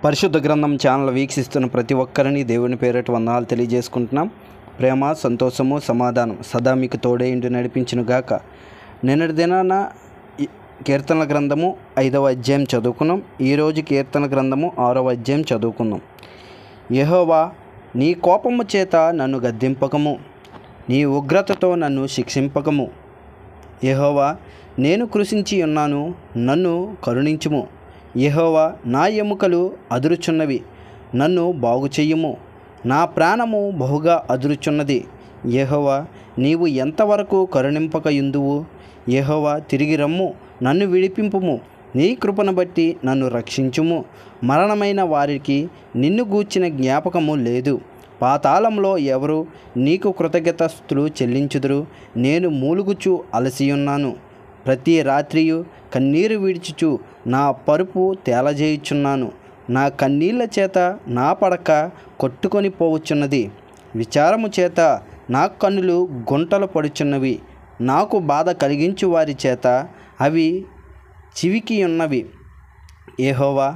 పరిశుద్ధ గ్రంథం ఛానల్ వీక్షిస్తున్న ప్రతి ఒక్కరిని దేవుని పేరట వందనాలు తెలియజేసుకుంటున్నాం. ప్రేమ, సంతోషము, సమాధానం సదా మీకు తోడే ఇంటి నడిపించును గాక. నిన్నటి దినాన కీర్తనల గ్రంథము 5వ అధ్యాయం చదువుకున్నాం. ఈరోజు కీర్తన గ్రంథము 6వ అధ్యాయం చదువుకుందాం. యెహోవా, నీ కోపము చేత నన్ను గద్దింపకము, నీ ఉగ్రతతో నన్ను శిక్షింపకము. యెహోవా, నేను కృషించి ఉన్నాను, నన్ను కరుణించుము. యెహోవా, నా ఎముకలు అదురుచున్నవి, నన్ను బాగు చెయ్యుము. నా ప్రాణము బహుగా అదురుచున్నది. యెహోవా, నీవు ఎంతవరకు కరుణింపకయుందువు? యెహోవా, తిరిగి రమ్ము, నన్ను విడిపింపుము. నీ కృపను బట్టి నన్ను రక్షించుము. మరణమైన వారికి నిన్ను గూర్చిన జ్ఞాపకము లేదు. పాతాళంలో ఎవరు నీకు కృతజ్ఞతాస్తుతులు చెల్లించుదురు? నేను మూలుగుచు అలసియున్నాను. ప్రతి రాత్రియు కన్నీరు విడిచుచు నా పరుపు తేలజేయుచున్నాను. నా కన్నీళ్ల చేత నా పడక కొట్టుకొని పోవచ్చున్నది. విచారము చేత నా కన్నులు గుంటలు పడుచున్నవి. నాకు బాధ కలిగించు వారి చేత అవి చివికి ఉన్నవి. యెహోవా,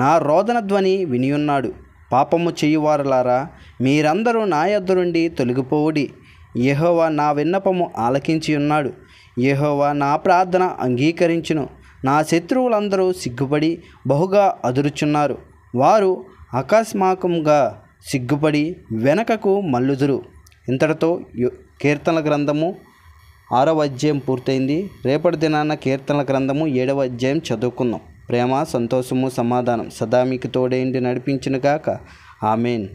నా రోదన ధ్వని వినియున్నాడు. పాపము చేయువారులారా, మీరందరూ నా యొద్ద నుండి తొలగిపోవుడి. యెహోవా నా విన్నపము ఆలకించి ఉన్నాడు. యెహోవా నా ప్రార్థన అంగీకరించును. నా శత్రువులందరూ సిగ్గుపడి బహుగా అదురుచున్నారు. వారు అకస్మాకంగా సిగ్గుపడి వెనకకు మల్లుదురు. ఇంతటితో కీర్తనల గ్రంథము 6వ అధ్యాయం పూర్తయింది. రేపటి దినాన కీర్తనల గ్రంథము 7వ అధ్యాయం చదువుకుందాం. ప్రేమ, సంతోషము, సమాధానం సదా మీకు తోడేంటి నడిపించును గాక. ఆమేన్.